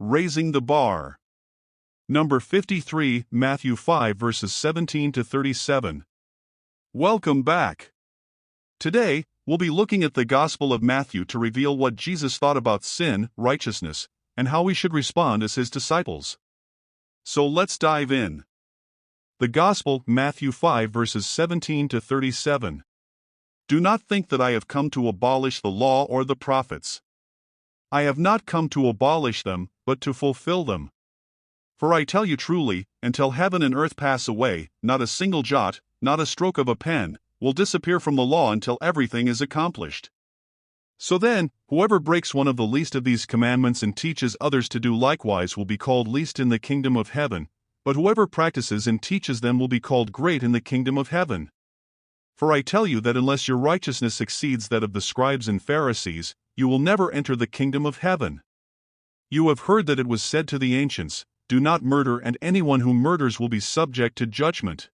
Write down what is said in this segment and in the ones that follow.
Raising the bar. Number 53, Matthew 5 verses 17 to 37. Welcome back. Today, we'll be looking at the Gospel of Matthew to reveal what Jesus thought about sin, righteousness, and how we should respond as his disciples. So let's dive in. The Gospel, Matthew 5 verses 17 to 37. Do not think that I have come to abolish the law or the prophets. I have not come to abolish them, but to fulfill them. For I tell you truly, until heaven and earth pass away, not a single jot, not a stroke of a pen, will disappear from the law until everything is accomplished. So then, whoever breaks one of the least of these commandments and teaches others to do likewise will be called least in the kingdom of heaven, but whoever practices and teaches them will be called great in the kingdom of heaven. For I tell you that unless your righteousness exceeds that of the scribes and Pharisees, you will never enter the kingdom of heaven. You have heard that it was said to the ancients, do not murder, and anyone who murders will be subject to judgment.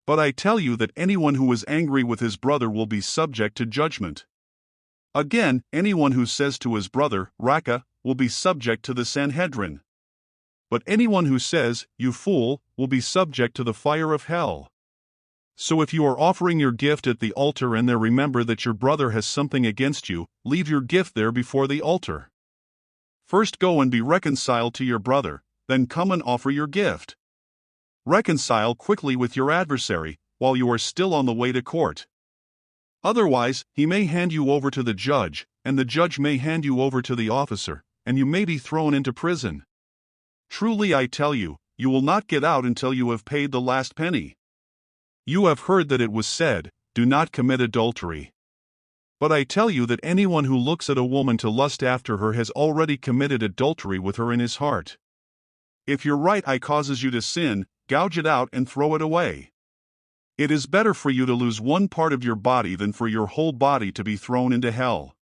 But I tell you that anyone who is angry with his brother will be subject to judgment. Again, anyone who says to his brother, Raca, will be subject to the Sanhedrin. But anyone who says, you fool, will be subject to the fire of hell. So if you are offering your gift at the altar and there remember that your brother has something against you, leave your gift there before the altar. First go and be reconciled to your brother, then come and offer your gift. Reconcile quickly with your adversary, while you are still on the way to court. Otherwise, he may hand you over to the judge, and the judge may hand you over to the officer, and you may be thrown into prison. Truly I tell you, you will not get out until you have paid the last penny. You have heard that it was said, do not commit adultery. But I tell you that anyone who looks at a woman to lust after her has already committed adultery with her in his heart. If your right eye causes you to sin, gouge it out and throw it away. It is better for you to lose one part of your body than for your whole body to be thrown into hell.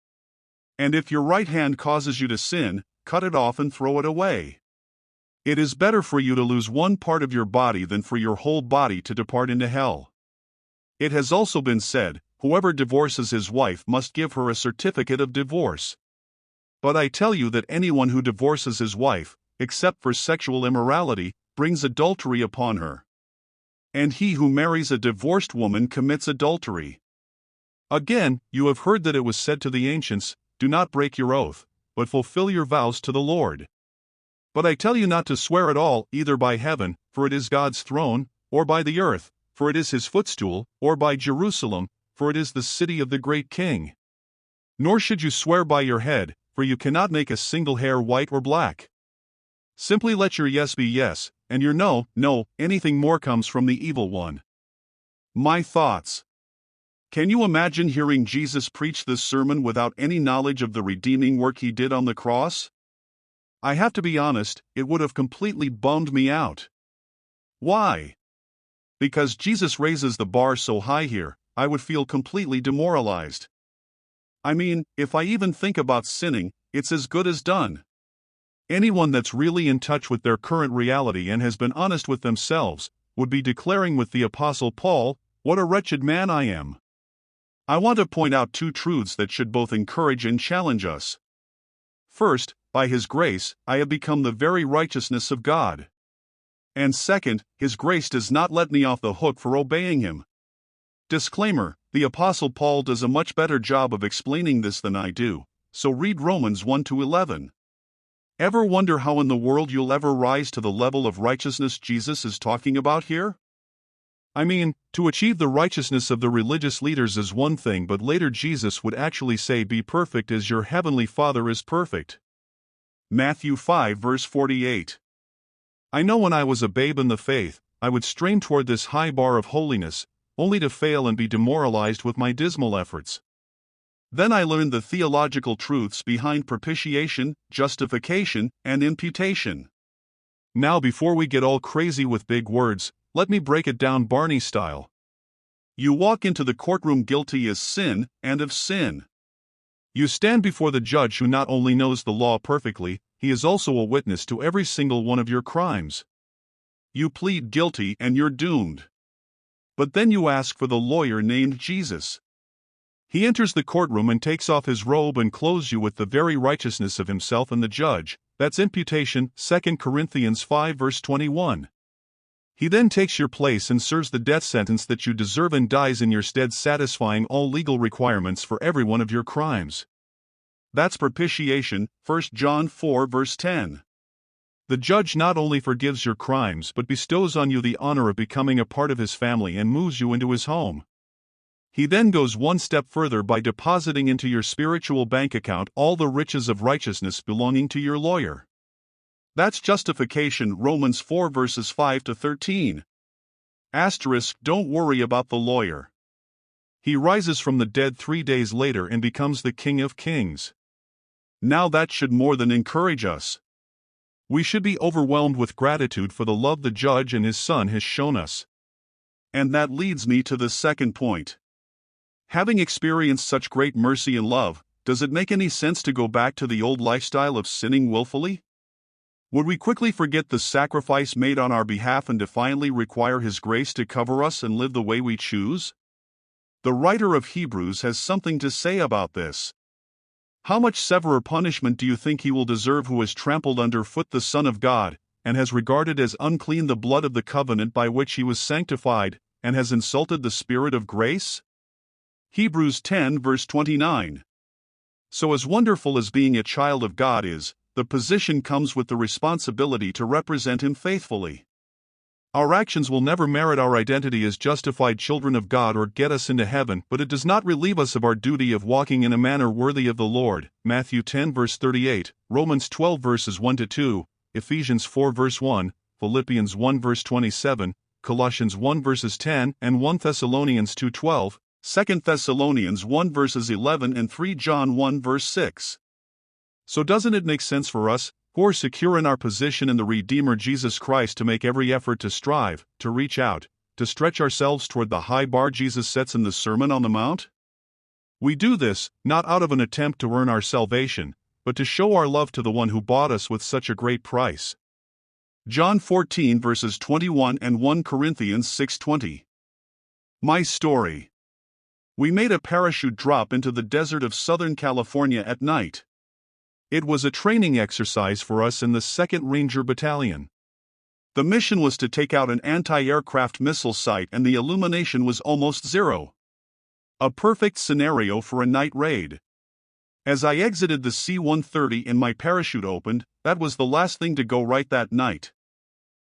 And if your right hand causes you to sin, cut it off and throw it away. It is better for you to lose one part of your body than for your whole body to depart into hell. It has also been said, whoever divorces his wife must give her a certificate of divorce. But I tell you that anyone who divorces his wife, except for sexual immorality, brings adultery upon her. And he who marries a divorced woman commits adultery. Again, you have heard that it was said to the ancients, do not break your oath, but fulfill your vows to the Lord. But I tell you not to swear at all, either by heaven, for it is God's throne, or by the earth, for it is his footstool, or by Jerusalem, for it is the city of the great king. Nor should you swear by your head, for you cannot make a single hair white or black. Simply let your yes be yes, and your no, no. Anything more comes from the evil one. My thoughts. Can you imagine hearing Jesus preach this sermon without any knowledge of the redeeming work he did on the cross? I have to be honest, it would have completely bummed me out. Why? Because Jesus raises the bar so high here, I would feel completely demoralized. I mean, if I even think about sinning, it's as good as done. Anyone that's really in touch with their current reality and has been honest with themselves would be declaring with the Apostle Paul, what a wretched man I am. I want to point out two truths that should both encourage and challenge us. First, by his grace, I have become the very righteousness of God. And second, his grace does not let me off the hook for obeying him. Disclaimer, the Apostle Paul does a much better job of explaining this than I do, so read Romans 1-11. Ever wonder how in the world you'll ever rise to the level of righteousness Jesus is talking about here? I mean, to achieve the righteousness of the religious leaders is one thing, but later Jesus would actually say, be perfect as your heavenly Father is perfect. Matthew 5 verse 48. I know when I was a babe in the faith, I would strain toward this high bar of holiness, only to fail and be demoralized with my dismal efforts. Then I learned the theological truths behind propitiation, justification, and imputation. Now before we get all crazy with big words, let me break it down Barney style. You walk into the courtroom guilty as sin, and of sin. You stand before the judge who not only knows the law perfectly, he is also a witness to every single one of your crimes. You plead guilty and you're doomed. But then you ask for the lawyer named Jesus. He enters the courtroom and takes off his robe and clothes you with the very righteousness of himself and the judge, That's imputation, 2 Corinthians 5 verse 21. He then takes your place and serves the death sentence that you deserve and dies in your stead, satisfying all legal requirements for every one of your crimes. That's propitiation, 1 John 4 verse 10. The judge not only forgives your crimes but bestows on you the honor of becoming a part of his family and moves you into his home. He then goes one step further by depositing into your spiritual bank account all the riches of righteousness belonging to your lawyer. That's justification, Romans 4 verses 5 to 13. Asterisk, don't worry about the lawyer. He rises from the dead 3 days later and becomes the King of Kings. Now that should more than encourage us. We should be overwhelmed with gratitude for the love the judge and his son has shown us. And that leads me to the second point. Having experienced such great mercy and love, does it make any sense to go back to the old lifestyle of sinning willfully? Would we quickly forget the sacrifice made on our behalf and defiantly require His grace to cover us and live the way we choose? The writer of Hebrews has something to say about this. How much severer punishment do you think he will deserve who has trampled underfoot the Son of God, and has regarded as unclean the blood of the covenant by which he was sanctified, and has insulted the Spirit of grace? Hebrews 10 verse 29. So as wonderful as being a child of God is, the position comes with the responsibility to represent Him faithfully. Our actions will never merit our identity as justified children of God or get us into heaven, but it does not relieve us of our duty of walking in a manner worthy of the Lord. Matthew 10 verse 38, Romans 12 verses 1 to 2, Ephesians 4 verse 1, Philippians 1 verse 27, Colossians 1 verses 10 and 1 Thessalonians 2:12, 2 Thessalonians 1 verses 11 and 3 John 1 verse 6. So doesn't it make sense for us, who are secure in our position in the Redeemer Jesus Christ, to make every effort to strive, to reach out, to stretch ourselves toward the high bar Jesus sets in the Sermon on the Mount? We do this, not out of an attempt to earn our salvation, but to show our love to the one who bought us with such a great price. John 14 verses 21 and 1 Corinthians 6:20. My story. We made a parachute drop into the desert of Southern California at night. It was a training exercise for us in the 2nd Ranger Battalion. The mission was to take out an anti-aircraft missile site, and the illumination was almost zero. A perfect scenario for a night raid. As I exited the C-130 and my parachute opened, that was the last thing to go right that night.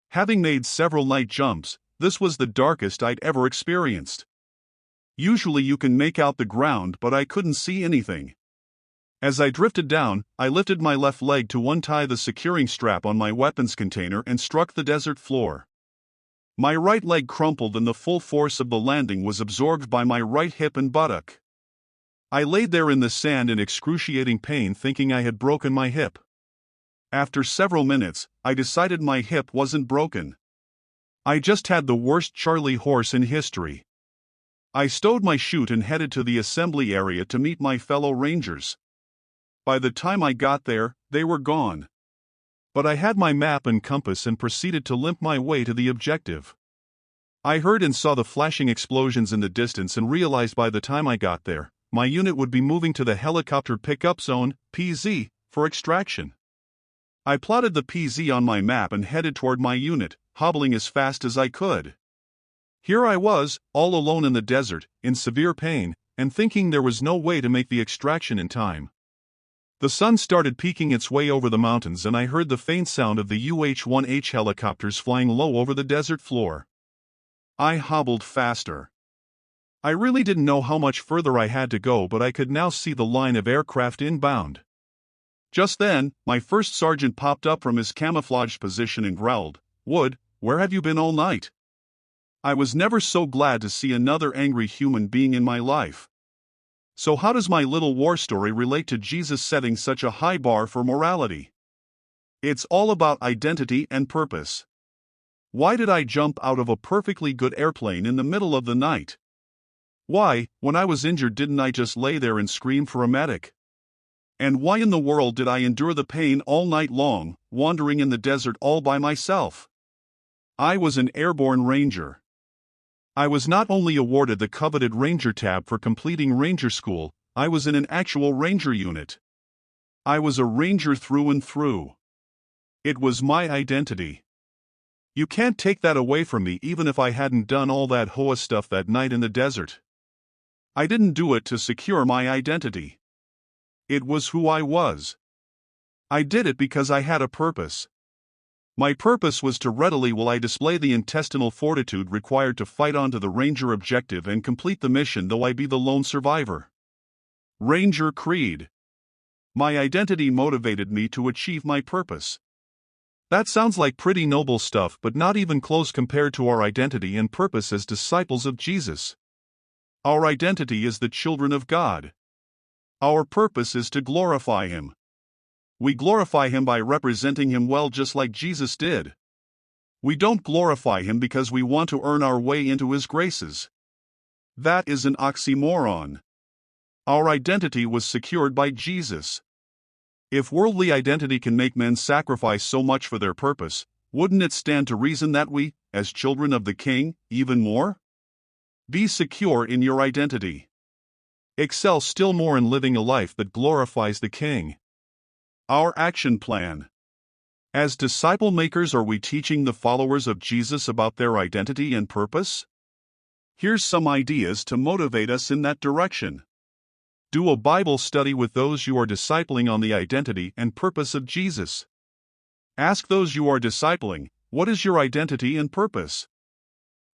Having made several night jumps, this was the darkest I'd ever experienced. Usually you can make out the ground, but I couldn't see anything. As I drifted down, I lifted my left leg to untie the securing strap on my weapons container and struck the desert floor. My right leg crumpled and the full force of the landing was absorbed by my right hip and buttock. I laid there in the sand in excruciating pain, thinking I had broken my hip. After several minutes, I decided my hip wasn't broken. I just had the worst Charlie horse in history. I stowed my chute and headed to the assembly area to meet my fellow Rangers. By the time I got there, they were gone. But I had my map and compass and proceeded to limp my way to the objective. I heard and saw the flashing explosions in the distance and realized by the time I got there, my unit would be moving to the helicopter pickup zone, PZ, for extraction. I plotted the PZ on my map and headed toward my unit, hobbling as fast as I could. Here I was, all alone in the desert, in severe pain, and thinking there was no way to make the extraction in time. The sun started peeking its way over the mountains and I heard the faint sound of the UH-1H helicopters flying low over the desert floor. I hobbled faster. I really didn't know how much further I had to go, but I could now see the line of aircraft inbound. Just then, my first sergeant popped up from his camouflaged position and growled, "Wood, where have you been all night?" I was never so glad to see another angry human being in my life. So how does my little war story relate to Jesus setting such a high bar for morality? It's all about identity and purpose. Why did I jump out of a perfectly good airplane in the middle of the night? Why, when I was injured, didn't I just lay there and scream for a medic? And why in the world did I endure the pain all night long, wandering in the desert all by myself? I was an airborne ranger. I was not only awarded the coveted Ranger tab for completing Ranger School, I was in an actual Ranger unit. I was a Ranger through and through. It was my identity. You can't take that away from me even if I hadn't done all that Hoa stuff that night in the desert. I didn't do it to secure my identity. It was who I was. I did it because I had a purpose. My purpose was to readily will I display the intestinal fortitude required to fight on to the Ranger objective and complete the mission though I be the lone survivor. Ranger Creed. My identity motivated me to achieve my purpose. That sounds like pretty noble stuff, but not even close compared to our identity and purpose as disciples of Jesus. Our identity is the children of God. Our purpose is to glorify Him. We glorify Him by representing Him well, just like Jesus did. We don't glorify Him because we want to earn our way into His graces. That is an oxymoron. Our identity was secured by Jesus. If worldly identity can make men sacrifice so much for their purpose, wouldn't it stand to reason that we, as children of the King, even more? Be secure in your identity. Excel still more in living a life that glorifies the King. Our action plan. As disciple makers, are we teaching the followers of Jesus about their identity and purpose? Here's some ideas to motivate us in that direction. Do a Bible study with those you are discipling on the identity and purpose of Jesus. Ask those you are discipling, what is your identity and purpose?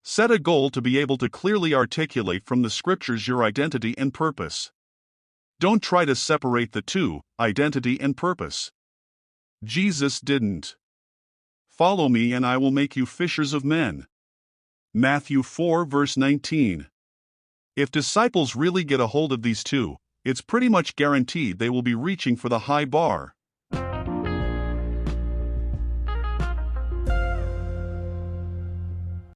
Set a goal to be able to clearly articulate from the scriptures your identity and purpose. Don't try to separate the two, identity and purpose. Jesus didn't. Follow me and I will make you fishers of men. Matthew 4 verse 19. If disciples really get a hold of these two, it's pretty much guaranteed they will be reaching for the high bar.